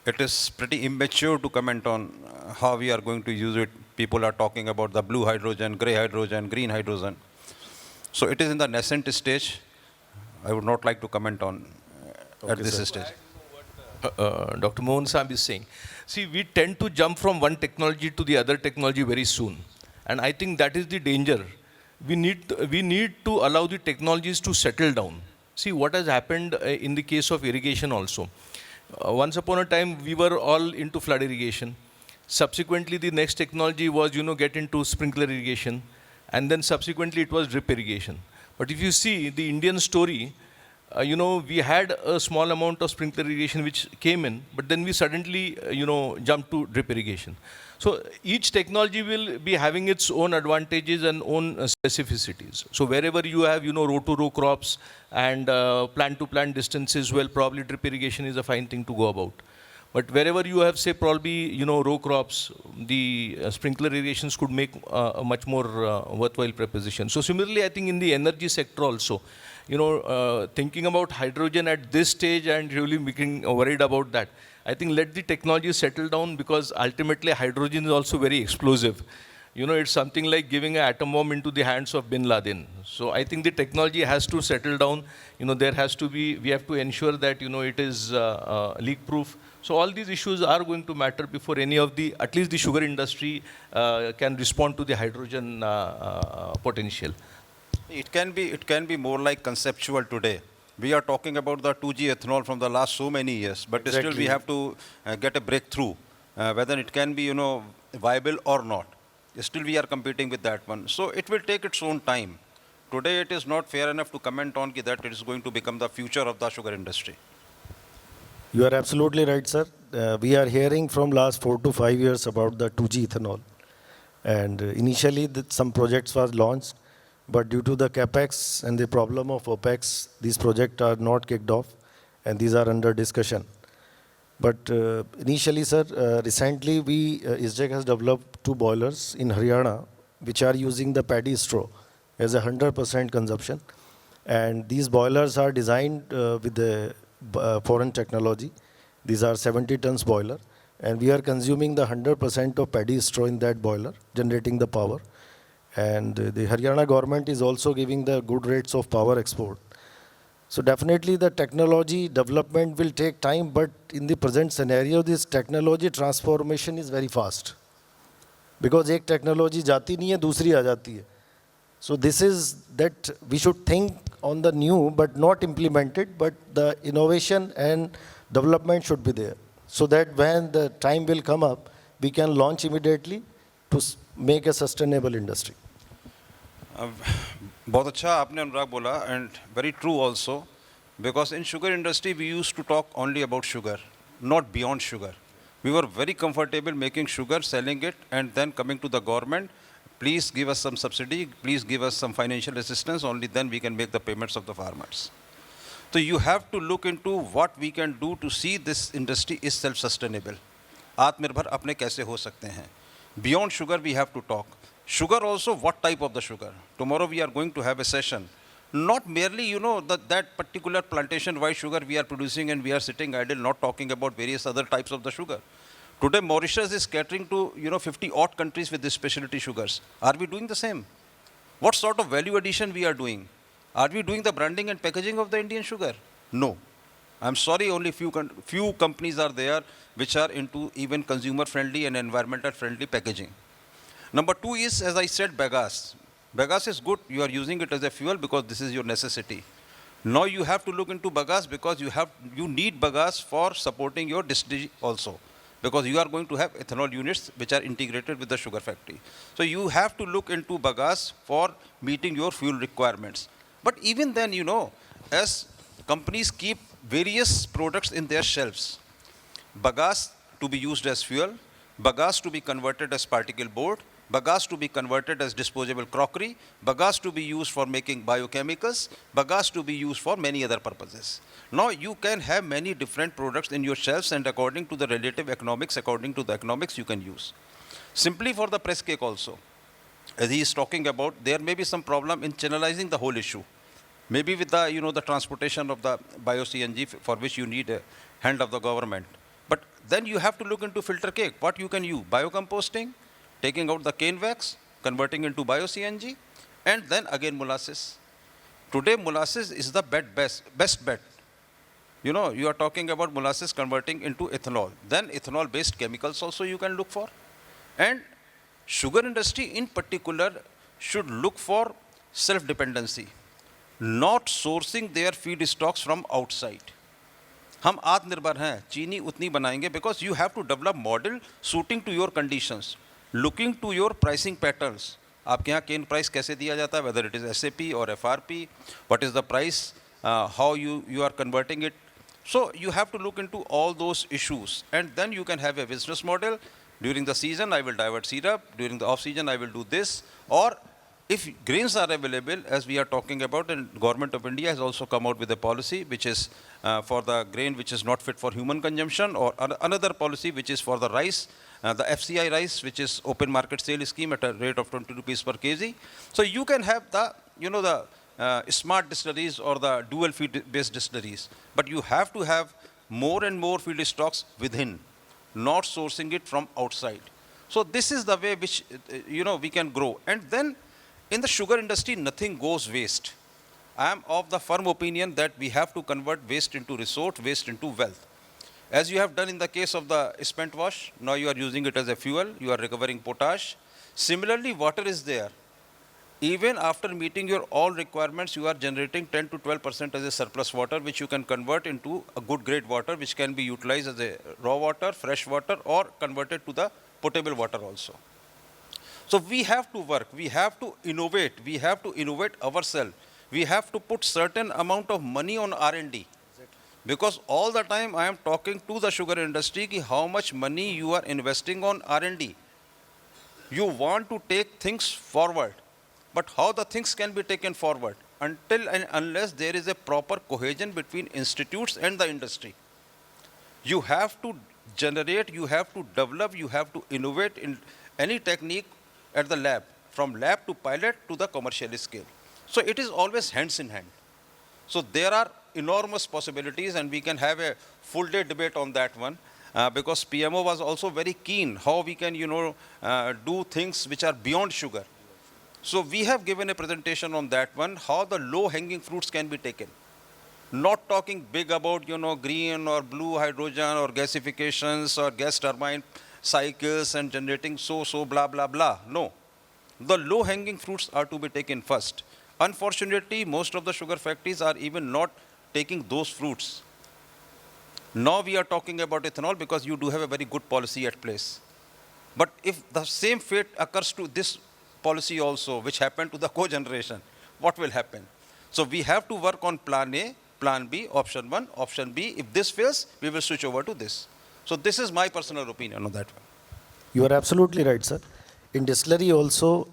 It is pretty immature to comment on how we are going to use it. People are talking about the blue hydrogen, grey hydrogen, green hydrogen. So it is in the nascent stage. I would not like to comment on at this stage.
Dr. Mohan Saab is saying. See, we tend to jump from one technology to the other technology very soon. And I think that is the danger. We need to allow the technologies to settle down. See what has happened in the case of irrigation also. Once upon a time, we were all into flood irrigation. Subsequently, the next technology was, get into sprinkler irrigation. And then subsequently, it was drip irrigation. But if you see the Indian story, we had a small amount of sprinkler irrigation which came in, but then we suddenly, jumped to drip irrigation. So each technology will be having its own advantages and own specificities. So wherever you have, row-to-row crops and plant-to-plant distances, well, probably drip irrigation is a fine thing to go about. But wherever you have, say, probably, row crops, the sprinkler irrigations could make a much more worthwhile proposition. So similarly, I think in the energy sector also, thinking about hydrogen at this stage and really making worried about that, I think let the technology settle down, because ultimately hydrogen is also very explosive. It's something like giving an atom bomb into the hands of bin Laden. So I think the technology has to settle down. There has to be, we have to ensure that, it is leak proof. So all these issues are going to matter before any of the, at least the sugar industry can respond to the hydrogen potential.
It can be more like conceptual today. We are talking about the 2G ethanol from the last so many years, but
Exactly.
still we have to get a breakthrough, whether it can be, viable or not. Still we are competing with that one. So it will take its own time. Today it is not fair enough to comment on that it is going to become the future of the sugar industry.
You are absolutely right, sir. We are hearing from last 4 to 5 years about the 2G ethanol. And initially some projects was launched, but due to the capex and the problem of OPEX, these projects are not kicked off, and these are under discussion. But initially, sir, recently ISGEC has developed 2 boilers in Haryana, which are using the paddy straw as a 100% consumption. And these boilers are designed with the foreign technology. These are 70 tons boiler, and we are consuming the 100% of paddy straw in that boiler, generating the power. And the Haryana government is also giving the good rates of power export. So definitely the technology development will take time, but in the present scenario, this technology transformation is very fast. Because एक technology जाती नहीं है, दूसरी आ जाती है. So this is that we should think on the new, but not implemented, but the innovation and development should be there. So that when the time will come up, we can launch immediately to make a sustainable industry.
बहुत अच्छा आपने अनुराग बोला, and very true also, because in sugar industry we used to talk only about sugar, not beyond sugar. We were very comfortable making sugar, selling it, and then coming to the government, please give us some subsidy, please give us some financial assistance, only then we can make the payments of the farmers. So you have to look into what we can do to see this industry is self-sustainable. आत्मनिर्भर अपने कैसे हो सकते हैं? Beyond sugar we have to talk. Sugar also, what type of the sugar? Tomorrow we are going to have a session. Not merely, that particular plantation-wide sugar we are producing and we are sitting idle, not talking about various other types of the sugar. Today Mauritius is catering to, 50 odd countries with these specialty sugars. Are we doing the same? What sort of value addition we are doing? Are we doing the branding and packaging of the Indian sugar? No. I'm sorry, only few companies are there which are into even consumer-friendly and environmental-friendly packaging. Number 2 is, as I said, bagasse. Bagasse is good. You are using it as a fuel because this is your necessity. Now you have to look into bagasse because you need bagasse for supporting your distillery also, because you are going to have ethanol units which are integrated with the sugar factory. So you have to look into bagasse for meeting your fuel requirements. But even then, as companies keep various products in their shelves, bagasse to be used as fuel, bagasse to be converted as particle board, bagasse to be converted as disposable crockery, bagasse to be used for making biochemicals, bagasse to be used for many other purposes. Now you can have many different products in your shelves, and according to the relative economics, according to the economics you can use. Simply for the press cake also, as he is talking about, there may be some problem in channelizing the whole issue. Maybe with the, the transportation of the bio-CNG for which you need a hand of the government. But then you have to look into filter cake. What you can use? Biocomposting, taking out the cane wax, converting into bio-CNG, and then again molasses. Today molasses is the best bet. You are talking about molasses converting into ethanol. Then ethanol-based chemicals also you can look for. And sugar industry in particular should look for self-dependency, not sourcing their feedstocks from outside. हम आत्मनिर्भर हैं, चीनी उतनी बनाएंगे, because you have to develop model suiting to your conditions, looking to your pricing patterns. आपके यहाँ cane price कैसे दिया जाता है, whether it is SAP or FRP, what is the price, how you are converting it. So you have to look into all those issues, and then you can have a business model. During the season, I will divert syrup. During the off season, I will do this. Or if grains are available, as we are talking about, and Government of India has also come out with a policy which is for the grain which is not fit for human consumption, or another policy which is for the rice, the FCI rice, which is open market sale scheme at a rate of 20 rupees per kg. So you can have the, the smart distilleries or the dual feed based distilleries, but you have to have more and more feedstocks within, not sourcing it from outside. So this is the way which, we can grow. And then in the sugar industry, nothing goes waste. I am of the firm opinion that we have to convert waste into resource, waste into wealth. As you have done in the case of the spent wash, now you are using it as a fuel, you are recovering potash. Similarly, water is there. Even after meeting your all requirements, you are generating 10 to 12% as a surplus water, which you can convert into a good grade water, which can be utilized as a raw water, fresh water, or converted to the potable water also. So we have to work, we have to innovate ourselves. We have to put certain amount of money on R&D. Because all the time I am talking to the sugar industry ki how much money you are investing on R&D. You want to take things forward. But how the things can be taken forward? Until and unless there is a proper cohesion between institutes and the industry. You have to generate, you have to develop, you have to innovate in any technique at the lab, from lab to pilot to the commercial scale. So it is always hands in hand. So there are enormous possibilities, and we can have a full day debate on that one, because PMO was also very keen how we can, do things which are beyond sugar. So we have given a presentation on that one, how the low-hanging fruits can be taken. Not talking big about, green or blue hydrogen or gasifications or gas turbine cycles and generating so, blah, blah, blah. No. The low-hanging fruits are to be taken first. Unfortunately, most of the sugar factories are even not taking those fruits. Now we are talking about ethanol because you do have a very good policy at place. But if the same fate occurs to this policy also, which happened to the cogeneration, what will happen? So we have to work on plan A, plan B, option 1, option B. If this fails, we will switch over to this. So this is my personal opinion on that one.
You are absolutely right, sir. In distillery also,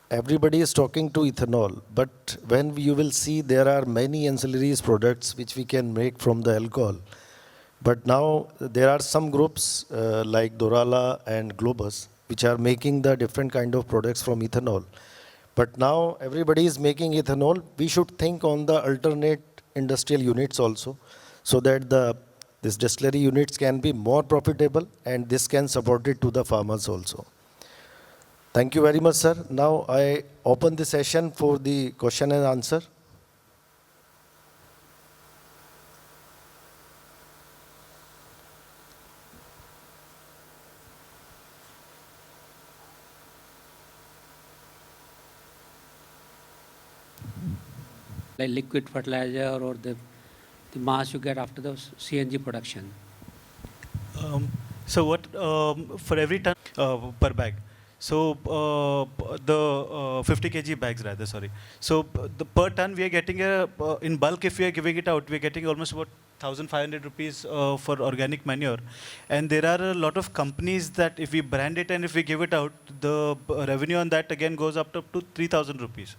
everybody is talking to ethanol, but when you will see there are many ancillaries products which we can make from the alcohol. But now there are some groups like Dorala and Globus which are making the different kind of products from ethanol. But now everybody is making ethanol. We should think on the alternate industrial units also, so that this distillery units can be more profitable, and this can support it to the farmers also. Thank you very much, sir. Now I open the session for the question and answer.
Like liquid fertilizer or the mass you get after the CNG production.
So what, for every ton per bag, So the 50 kg bags rather, sorry. So the per ton we are getting in bulk, if we are giving it out, we are getting almost about 1,500 rupees for organic manure. And there are a lot of companies that if we brand it and if we give it out, the revenue on that again goes up to 3,000 rupees.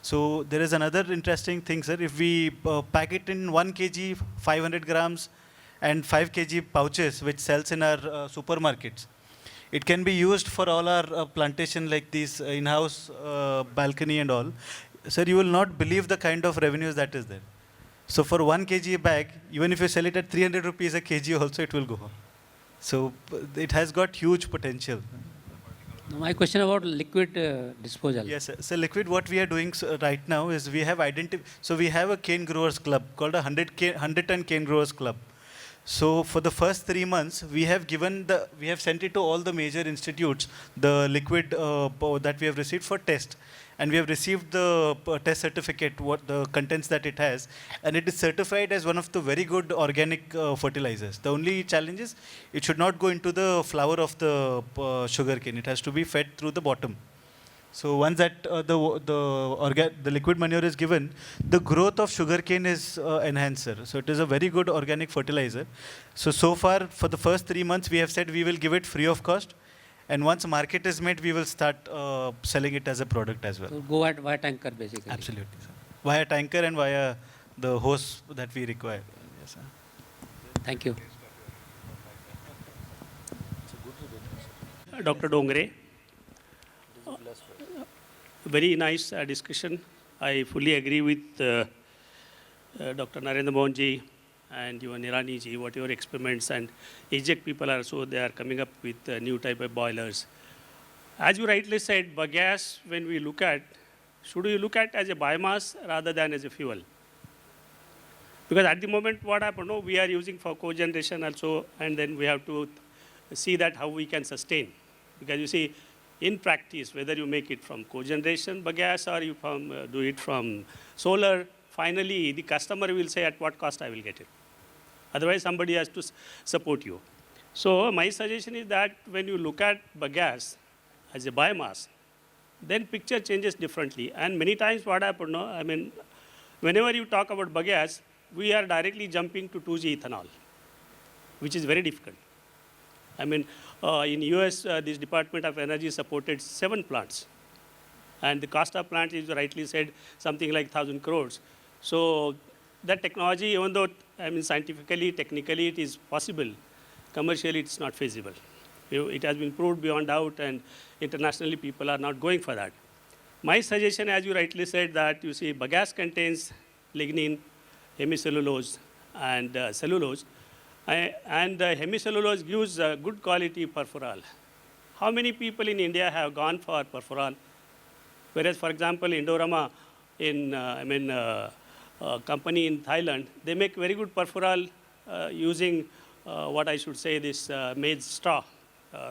So there is another interesting thing, sir. If we pack it in 1 kg, 500 grams, and 5 kg pouches, which sells in our supermarkets, it can be used for all our plantation like these in-house balcony and all. Sir, you will not believe the kind of revenues that is there. So for 1 kg bag, even if you sell it at 300 rupees a kg also, it will go. So it has got huge potential.
Now my question about liquid disposal.
Yes, sir. So liquid, what we are doing right now is we have so we have a cane growers club called a 100 ton cane growers club. So for the first 3 months, we have sent it to all the major institutes, the liquid that we have received for test. And we have received the test certificate, what the contents that it has. And it is certified as one of the very good organic fertilizers. The only challenge is it should not go into the flower of the sugarcane. It has to be fed through the bottom. So once that the liquid manure is given, the growth of sugarcane is enhanced, sir. So it is a very good organic fertilizer. So far, for the first 3 months, we have said we will give it free of cost. And once market is made, we will start selling it as a product as well.
So go at via tanker basically.
Absolutely, sir. Via tanker and via the hose that we require. Yes, sir.
Thank you.
Dr. Dongre, very nice discussion. I fully agree with Dr. Narendra Mohanji and your Nirani ji, what your experiments and ISGEC people are, so they are coming up with new type of boilers. As you rightly said, bagasse, when we look at, should we look at as a biomass rather than as a fuel? Because at the moment, what happened, no, we are using for cogeneration also, and then we have to see that how we can sustain. Because you see, in practice, whether you make it from cogeneration bagasse or you do it from solar, finally, the customer will say at what cost I will get it. Otherwise, somebody has to support you. So my suggestion is that when you look at bagasse as a biomass, then picture changes differently. And many times what happens, no, I mean, whenever you talk about bagasse, we are directly jumping to 2G ethanol, which is very difficult. I mean, in US, this Department of Energy supported 7 plants. And the cost of plant is rightly said something like 1,000 crores. So that technology, even though, I mean, scientifically, technically, it is possible, commercially, it's not feasible. It has been proved beyond doubt, and internationally, people are not going for that. My suggestion, as you rightly said, that you see, bagasse contains lignin, hemicellulose, and cellulose. And hemicellulose gives good quality perforol. How many people in India have gone for perforol? Whereas, for example, Indorama, company in Thailand, they make very good perforol using what I should say, this maize straw,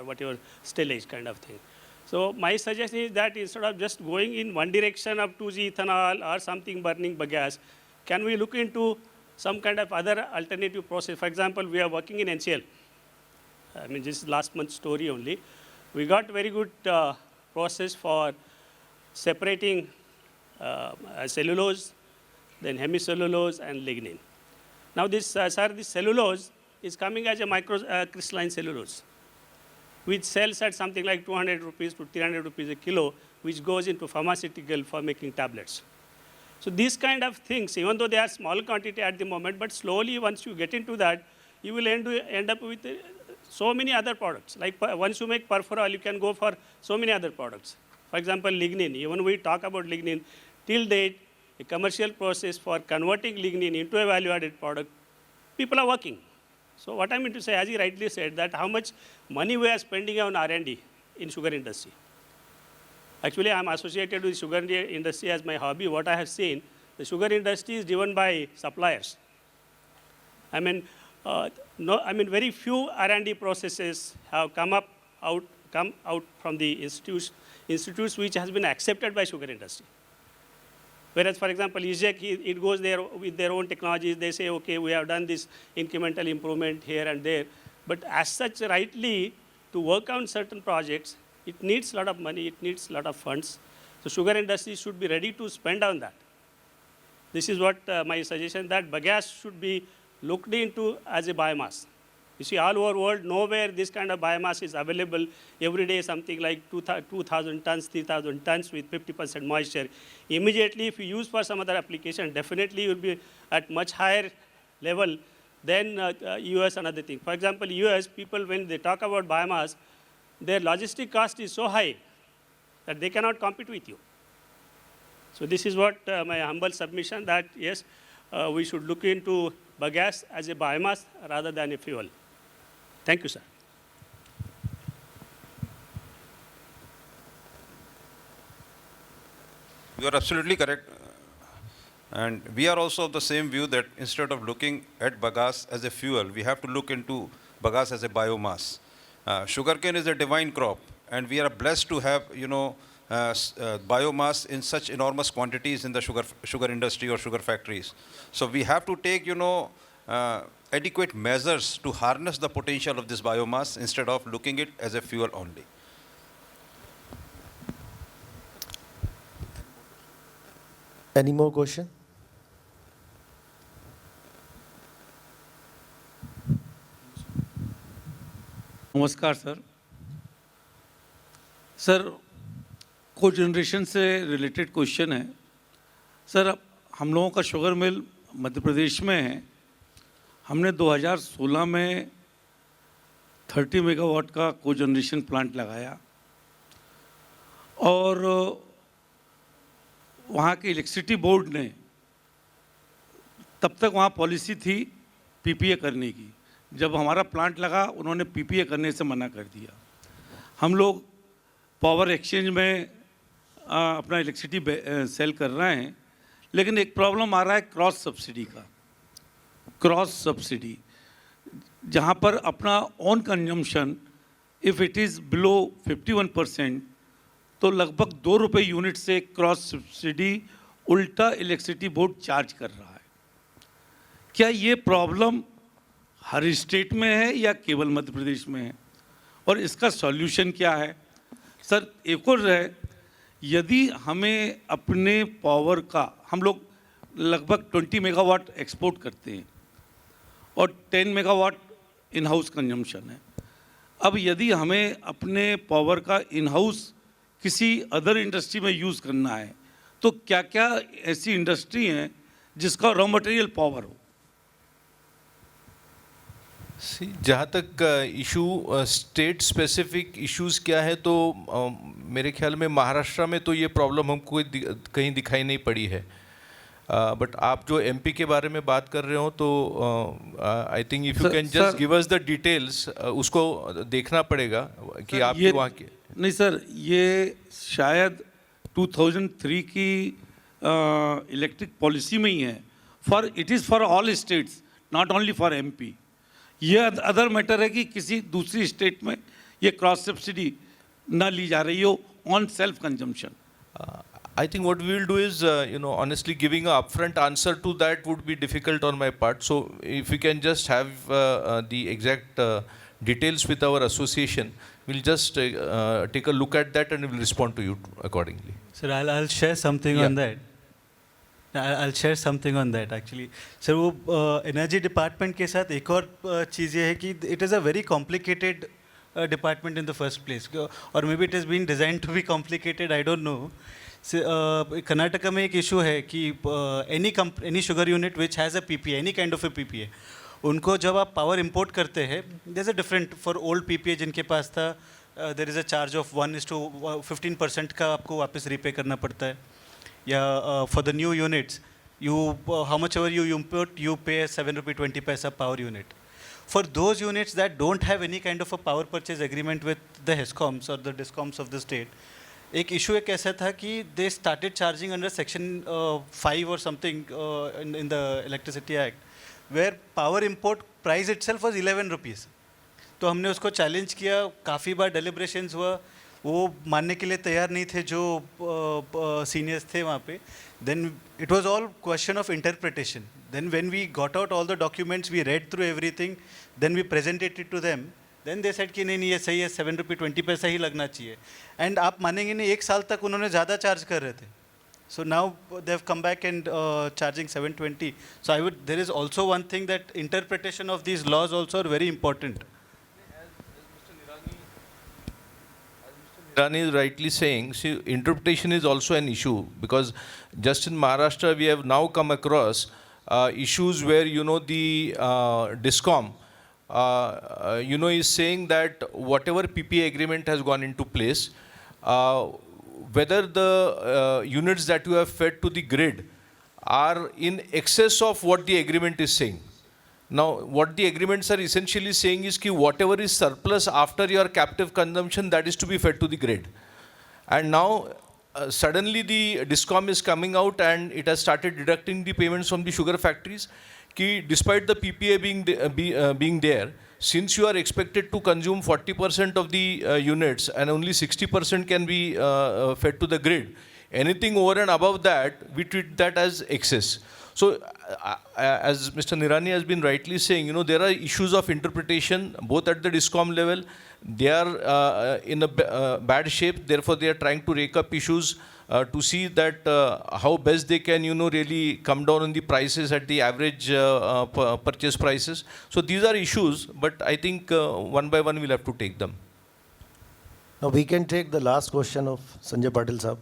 whatever stillage kind of thing. So my suggestion is that instead of just going in one direction of 2G ethanol or something burning bagasse, can we look into some kind of other alternative process? For example, we are working in NCL. I mean, this is last month's story only. We got very good process for separating cellulose, then hemicellulose and lignin. Now this, this cellulose is coming as a microcrystalline cellulose, which sells at something like 200 rupees to 300 rupees a kilo, which goes into pharmaceutical for making tablets. So these kind of things, even though they are small quantity at the moment, but slowly once you get into that, you will end up with so many other products. Like once you make perforol, you can go for so many other products. For example, lignin. Even we talk about lignin, till date, a commercial process for converting lignin into a value-added product, people are working. So what I mean to say, as he rightly said, that how much money we are spending on R&D in sugar industry. Actually, I am associated with sugar industry as my hobby. What I have seen, the sugar industry is driven by suppliers. I mean, very few R&D processes have come out from the institutes which has been accepted by sugar industry. Whereas, for example, ISGEC, it goes there with their own technologies. They say, okay, we have done this incremental improvement here and there. But as such, rightly, to work on certain projects, it needs a lot of money, it needs a lot of funds. So sugar industry should be ready to spend on that. This is what my suggestion, that bagasse should be looked into as a biomass. You see, all over the world, nowhere this kind of biomass is available. Every day, something like 2,000 tons, 3,000 tons with 50% moisture. Immediately, if you use for some other application, definitely you will be at much higher level than US and other things. For example, US people, when they talk about biomass, their logistic cost is so high that they cannot compete with you. So this is what my humble submission, that yes, we should look into bagasse as a biomass rather than a fuel. Thank you, sir.
You are absolutely correct. And we are also of the same view that instead of looking at bagasse as a fuel, we have to look into bagasse as a biomass. Sugarcane is a divine crop, and we are blessed to have, biomass in such enormous quantities in the sugar industry or sugar factories. So we have to take, adequate measures to harness the potential of this biomass instead of looking it as a fuel only.
Any more question?
नमस्कार sir. Sir, cogeneration से related question है. Sir, हम लोगों का sugar mill Madhya Pradesh में है. हमने 2016 में 30 मेगावाट का कोजेनरेशन प्लांट लगाया और वहाँ के इलेक्ट्रिसिटी बोर्ड ने, तब तक वहाँ पॉलिसी थी पीपीए करने की. जब हमारा प्लांट लगा उन्होंने पीपीए करने से मना कर दिया. हम लोग पावर एक्सचेंज में अपना इलेक्ट्रिसिटी सेल कर रहे हैं, लेकिन एक प्रॉब्लम आ रहा है क्रॉस सब्सिडी का. क्रॉस सब्सिडी जहाँ पर अपना on consumption if it is below 51%, तो लगभग 2 रुपये यूनिट से क्रॉस सब्सिडी उल्टा इलेक्ट्रिसिटी बोर्ड चार्ज कर रहा है. क्या ये प्रॉब्लम हर स्टेट में है या केवल मध्य प्रदेश में है, और इसका सॉल्यूशन क्या है? सर, एक और है, यदि हमें अपने पावर का, हम लोग लगभग 20 मेगावाट एक्सपोर्ट करते हैं और 10 मेगावाट इन हाउस कंजम्पशन है. अब यदि हमें अपने पावर का इन हाउस किसी अदर इंडस्ट्री में यूज़ करना है, तो क्या क्या ऐसी इंडस्ट्री हैं जिसका रॉ मटेरियल पावर हो?
जहाँ तक इशू स्टेट स्पेसिफिक इश्यूज़ क्या है, तो मेरे ख्याल में महाराष्ट्र में तो ये प्रॉब्लम हमको कहीं दिखाई नहीं पड़ी है. बट आप जो एमपी के बारे में बात कर रहे हो, तो I think if you can just give us the details, उसको देखना पड़ेगा कि आप वहाँ के.
नहीं सर, ये शायद 2003 की इलेक्ट्रिक पॉलिसी में ही है. For it is for all states, not only for MP. ये अदर मैटर है कि किसी दूसरी स्टेट में ये क्रॉस सब्सिडी ना ली जा रही हो on self consumption.
I think what we will do is, honestly, giving an upfront answer to that would be difficult on my part. So if we can just have the exact details with our association, we'll just take a look at that and we'll respond to you accordingly.
Sir, I'll share something on that. I'll share something on that actually. Sir, वो energy department के साथ एक और चीज़ ये है कि it is a very complicated department in the first place, or maybe it has been designed to be complicated, I don't know. Karnataka में एक इशू है कि any sugar unit which has a PPA, any kind of a PPA, उनको जब आप power import करते हैं, there is a different for old PPA जिनके पास था, there is a charge of 1:15% का आपको वापस रीपे करना पड़ता है. या for the new units, how much ever you import, you pay 7 rupee 20 paisa power unit. For those units that don't have any kind of a power purchase agreement with the HESCOMs or the DISCOMs of the state, एक issue एक ऐसा था कि they started charging under section 5 or something in the Electricity Act, where power import price itself was 11 rupees. तो हमने उसको challenge किया, काफ़ी बार डेलिब्रेशंस हुआ, वो मानने के लिए तैयार नहीं थे जो सीनियर्स थे वहाँ पे. Then it was all question of interpretation. Then when we got out all the documents, we read through everything, then we presented it to them. Then they said कि नहीं ये सही है, 7 रुपये 20 पैसा ही लगना चाहिए. And आप मानेंगे नहीं, 1 साल तक उन्होंने ज़्यादा चार्ज कर रहे थे. So now they have come back and charging 720. So there is also one thing that interpretation of these laws also are very important.
Nirani is rightly saying, see, interpretation is also an issue, because just in Maharashtra we have now come across issues where, the DISCOM, is saying that whatever PPA agreement has gone into place, whether the units that you have fed to the grid are in excess of what the agreement is saying. Now, what the agreements are essentially saying is that whatever is surplus after your captive consumption, that is to be fed to the grid. And now, suddenly the DISCOM is coming out and it has started deducting the payments from the sugar factories. Ki despite the PPA being there, since you are expected to consume 40% of the units and only 60% can be fed to the grid, anything over and above that, we treat that as excess. So, as Mr. Nirani has been rightly saying, there are issues of interpretation, both at the DISCOM level. They are in a bad shape. Therefore, they are trying to rake up issues to see that how best they can, really come down on the prices at the average purchase prices. So, these are issues, but I think one by one we'll have to take them.
Now, we can take the last question of Sanjay Patil Sahab.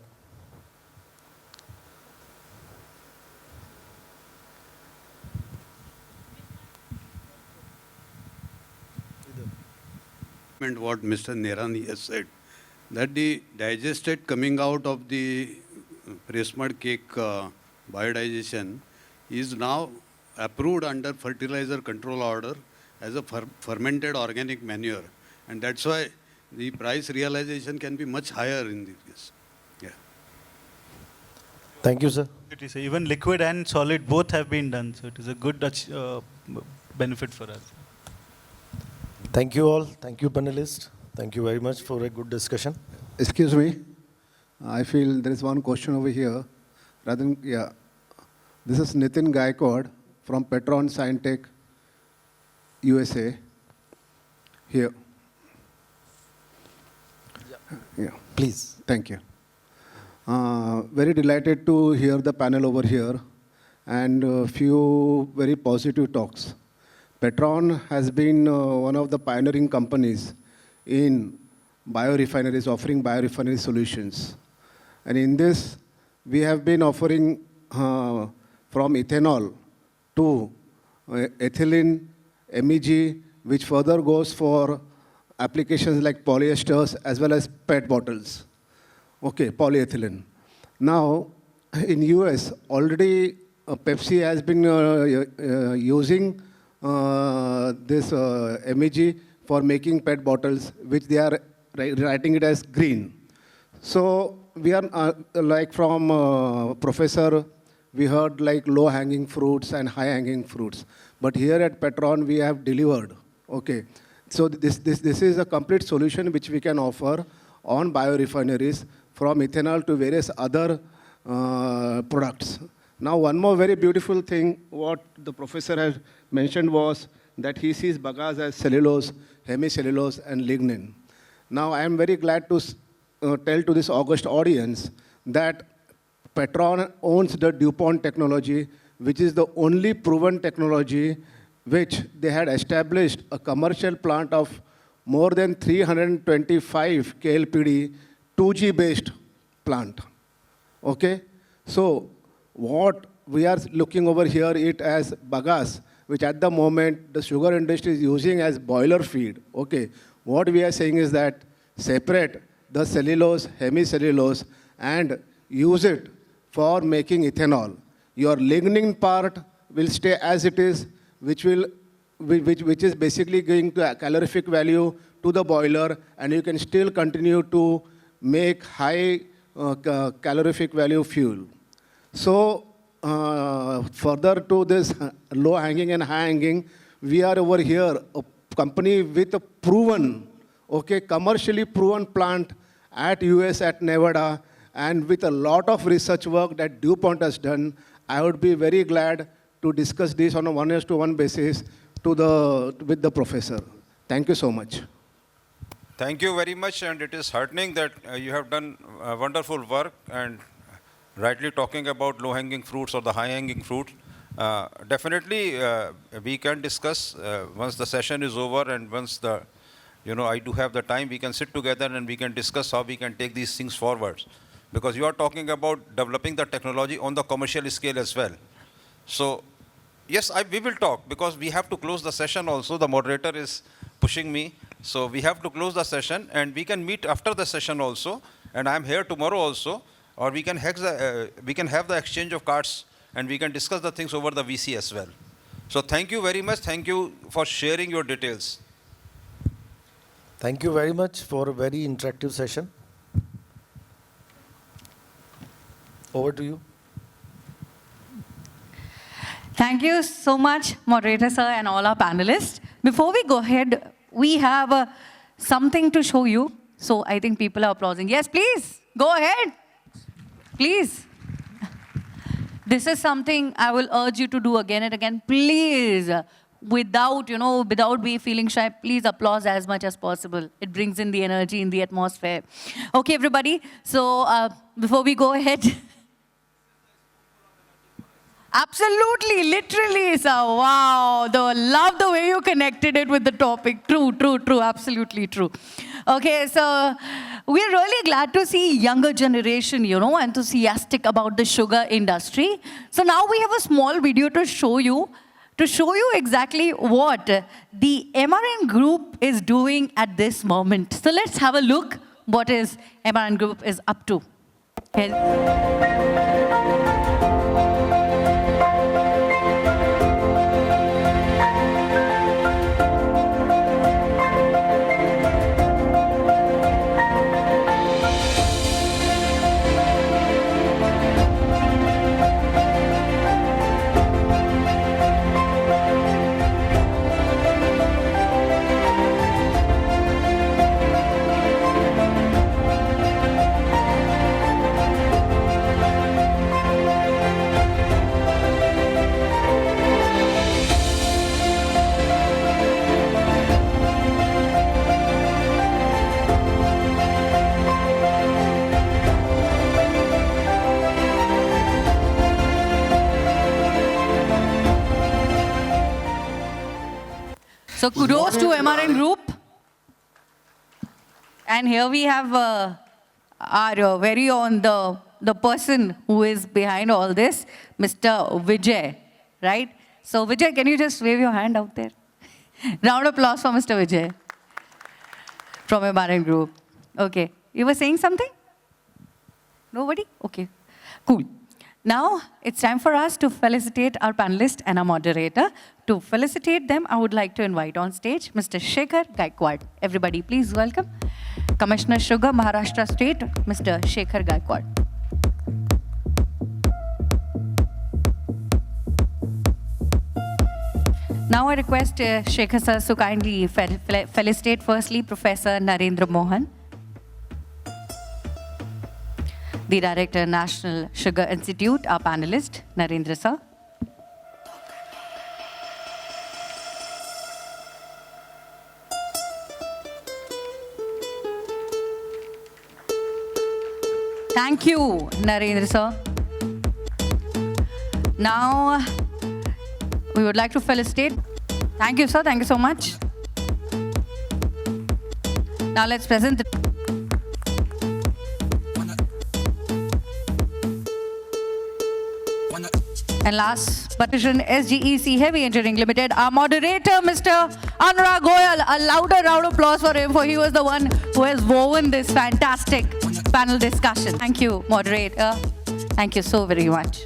What Mr. Nirani has said, that the digestate coming out of the press mud cake biodigestion is now approved under fertilizer control order as a fermented organic manure, and that's why the price realization can be much higher in this case. Yeah.
Thank you, sir.
Even liquid and solid both have been done, so it is a good benefit for us.
Thank you all. Thank you, panelists. Thank you very much for a good discussion.
Excuse me. I feel there is one question over here. This is Nitin Gaikwad from Petron Scientech, USA. Here. Yeah.
Please.
Thank you. Very delighted to hear the panel over here and a few very positive talks. Petron has been one of the pioneering companies in biorefineries, offering biorefinery solutions. And in this, we have been offering from ethanol to ethylene, MEG, which further goes for applications like polyesters as well as PET bottles. Okay, polyethylene. Now, in US, already Pepsi has been using this MEG for making PET bottles, which they are writing it as green. So we are like from professor, we heard like low-hanging fruits and high-hanging fruits. But here at Petron, we have delivered. Okay, so this is a complete solution which we can offer on biorefineries from ethanol to various other products. Now, one more very beautiful thing, what the professor has mentioned was that he sees bagasse as cellulose, hemicellulose, and lignin. Now, I am very glad to tell to this august audience that Petron owns the DuPont technology, which is the only proven technology which they had established a commercial plant of more than 325 KLPD, 2G-based plant. Okay? So, what we are looking over here it as bagasse, which at the moment the sugar industry is using as boiler feed. Okay, what we are saying is that separate the cellulose, hemicellulose, and use it for making ethanol. Your lignin part will stay as it is, which is basically going to a calorific value to the boiler, and you can still continue to make high calorific value fuel. So further to this low-hanging and high-hanging, we are over here, a company with a proven, okay, commercially proven plant at US, at Nevada, and with a lot of research work that DuPont has done. I would be very glad to discuss this on a one-to-one basis with the professor. Thank you so much.
Thank you very much, and it is heartening that you have done wonderful work and rightly talking about low-hanging fruits or the high-hanging fruit. Definitely, we can discuss once the session is over and once I do have the time, we can sit together and we can discuss how we can take these things forward. Because you are talking about developing the technology on the commercial scale as well. So, yes, we will talk because we have to close the session also. The moderator is pushing me. So we have to close the session and we can meet after the session also. And I'm here tomorrow also. Or we can have the exchange of cards and we can discuss the things over the VC as well. So thank you very much. Thank you for sharing your details.
Thank you very much for a very interactive session. Over to you.
Thank you so much, Moderator sir, and all our panelists. Before we go ahead, we have something to show you. So I think people are applauding. Yes, please, go ahead. Please. This is something I will urge you to do again and again. Please, without me feeling shy, please applause as much as possible. It brings in the energy in the atmosphere. Okay, everybody. So before we go ahead. Absolutely, literally, sir. Wow, love the way you connected it with the topic. True, absolutely true. Okay, so we're really glad to see younger generation, enthusiastic about the sugar industry. So now we have a small video to show you exactly what the MRN Group is doing at this moment. So let's have a look what is MRN Group is up to. Okay. So kudos to MRN Group. And here we have our very own, the person who is behind all this, Mr. Vijay, right? So Vijay, can you just wave your hand out there? Round of applause for Mr. Vijay from MRN Group. Okay. You were saying something? Nobody? Okay. Cool. Now, it's time for us to felicitate our panelist and our moderator. To felicitate them, I would like to invite on stage Mr. Shekhar Gaikwad. Everybody, please welcome Commissioner Sugar, Maharashtra State, Mr. Shekhar Gaikwad. Now I request Shekhar sir to kindly felicitate firstly Professor Narendra Mohan, the Director, National Sugar Institute, our panelist, Narendra sir. Thank you, Narendra sir. Now, we would like to felicitate. Thank you, sir. Thank you so much. Now, let's present the and last but ISGEC Heavy Engineering Limited, our moderator, Mr. Anurag Goyal. A louder round of applause for him, for he was the one who has woven this fantastic panel discussion. Thank you, moderator. Thank you so very much.